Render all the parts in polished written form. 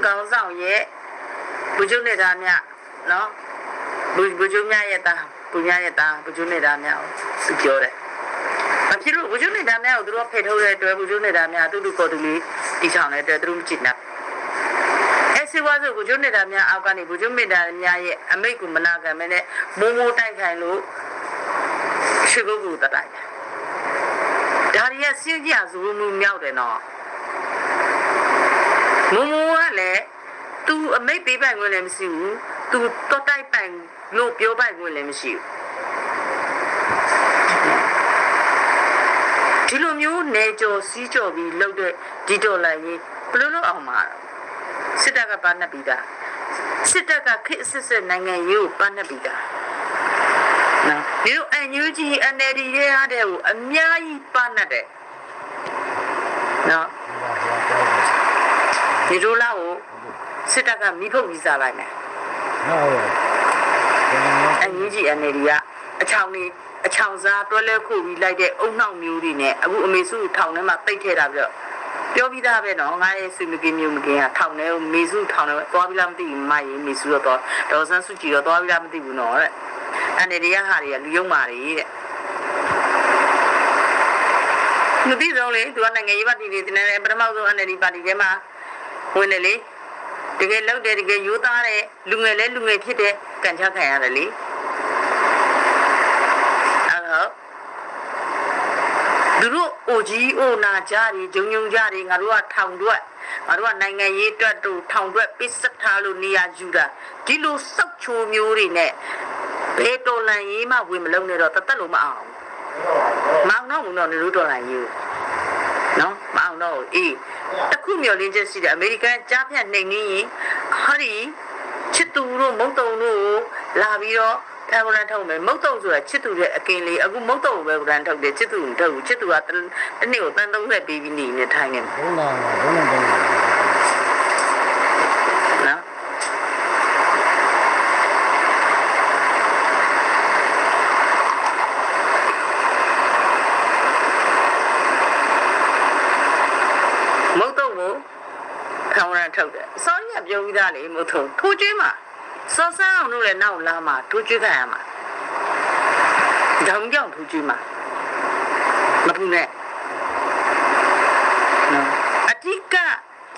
ကောင်းဆောင်ရဲ့ဘုကျုံနေတာမြနော်ဘုကျုံမြရဲ့တာဘုညာရဲ့တာဘုကျုံနေတာမြကိုသူပြောတယ်ဘာဖြစ်လို့ဘုကျုံနေတာမြကိုသူတို့ဖယ်ထုတ်တဲ့အတွက်ဘုကျုံနေတာမြတူတူပေါ်တူလေးတီချောင်းတဲ့အတွက်သူတို့မကြည့်နဲ့စီဝါဆိုဘုကျုံနေတာမြအောက်ကနေဘုကျုံနေတာမြရဲ့အမိတ်ကိုမနာခံမဲနဲ့မိုးမိုးတိုက်ခိုင်လို့ရှိကုတ်ကိုတိုက်တယ်ဒါရီကစင်းကြဇူမှုမြောက်တယ်နော်မိုးမိုးကလည်းသူအမိတ်ပေးပိုင်ခွင့်လည်းမရှိဘူးသူတော့တိုက်ပိုင်လို့ပြောပိုင်ခွင့်လည်းမရှိဘူးဒီလိုမျိုးနေကြောစီးကြောပြီးလှုပ်တဲ့ဒီတော်လိုက်ရေးဘယ်လိုလုပ်အောင်မှာစစ်တပ်ကပါနှက်ပြီးသားစစ်တပ်ကခေတ်အစစ်စစ်နိုင်ငံရေးကိုပါနှက်ပြီးသားနော်ဒီလိုအန်ယူဂျီ NLD ရဲ့အားတဲ့ကိုအများကြီးပါနှက်တယ်နော်ဒီလိုလားကိုစစ်တပ်ကမိဖုတ်ပြီးစားလိုက်မယ်အန်ယူဂျီ NLD ကအချောင်စားတွဲလဲခုပြီးလိုက်တဲ့အုံနှောက်မျိုးတွေနဲ့အခုအမေစုထောင်ထဲမှာတိတ်ထဲတာပြီးတော့ပြောပြီးသားပဲနော်ငါရဲ့စုမကင်းမျိုးမကင်းကထောင်ထဲကိုမေစုထောင်ထဲသွားပြီးလားမသိဘူးမရေးမေစုတော့ဒေါ်ဆန်းစုကြည်တော့သွားပြီးလားမသိဘူးနော်တဲ့အနေရဟာတွေကလူယုံမာတွေတဲ့မသိတော့လေသူကနိုင်ငံရေးပါတီတွေတင်တယ်ပထမဆုံးအနေဒီပါတီထဲမှာဝင်တယ်လေတကယ်လောက်တယ်တကယ်ရိုးသားတဲ့လူငယ်လဲလူငယ်ဖြစ်တဲ့ကန်ချခံရတယ်လေသူတို့အိုကြီးအိုနာကြတွေဂျုံကြတွေငါတို့ကထောင်တွက်ငါတို့ကနိုင်ငံရေးအတွက်တို့ထောင်တွက်ပစ်စထားလို့နေရာယူတာဒီလိုစောက်ချိုမျိုးတွေနဲ့ဘယ်တော်လန်ရေးမှဝင်မလုံးနဲ့တော့တသက်လို့မအောင်မောင်တော့ဘူးတော့နေလို့တော်လန်ရေးနော်မအောင်တော့အေးတခုမျိုးလင်းချက်ရှိတယ်အမေရိကန်ကြားဖြတ်နေနေရင်ဟာဒီချစ်သူတို့မုတ်တုံတို့လာပြီးတော့ဖန်ရန်ထုတ်မယ်မုတ်တုံဆိုတာချစ်သူရဲ့အကင်လေးအခုမုတ်တုံပဲဗရန်ထုတ်တယ်ချစ်သူမထုတ်ဘူးချစ်သူကတနေ့ကိုတန်30ပေးပြီးနေထိုင်နေတယ်ဟုတ်လားမုတ်တုံကိုဖန်ရန်ထုတ်တယ်စောရပြောပြီးသားလေမုတ်တုံထိုးကျွေးမှာစောစမ်းအောင်လို့လည်းနောက်လာမှာထိုးကျွေးခံရမှာဓာတ်ကြောင့်ထိုးကျွေးမှာမပူနဲ့နော်အတိက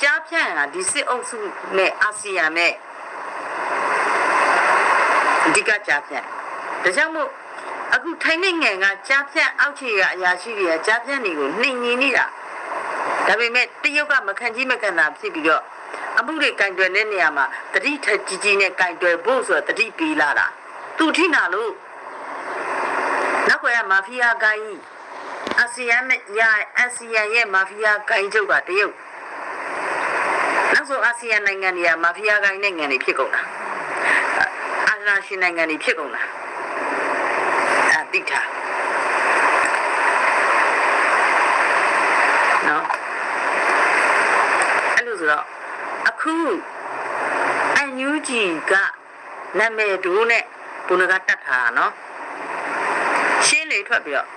ကြားဖြန့်ကဒီစစ်အုပ်စုနဲ့အာဆီယံနဲ့အတိကကြားဖြန့်ဒါကြောင့်မို့အခုထိုင်းနိုင်ငံကကြားဖြန့်အောက်ခြေကအရာရှိတွေကကြားဖြန့်တွေကိုနှိမ်ညင်နေတာဒါပေမဲ့တရုတ်ကမခံကြီးမခံတာဖြစ်ပြီးတော့အမှုတွေကင်တွယ်တဲ့နေရာမှာတတိထက်ကြီးကြီးနဲ့ကင်တွယ်ဖို့ဆိုတော့တတိပေးလာတာသူထိနာလို့နောက်ကွယ်ကမာဖီးယားကိုင်းအာဆီယံရဲ့မာဖီးယားကိုင်းချုပ်ကတရုတ်နောက်ဆိုအာဆီယံနိုင်ငံတွေကမာဖီးယားကိုင်းနိုင်ငံတွေဖြစ်ကုန်တာအာဏာရှင်နိုင်ငံတွေဖြစ်ကုန်တာတိထားနော်အဲ့လိုဆိုတော့အခုအန်ယူဂျီကနာမည်ဒိုးနဲ့ဘုန်းကတတ်ထားနော်ရှင်းလေထွက်ပြီးတော့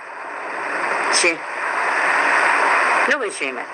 ရှင်းလို့ပဲရှင်းမယ်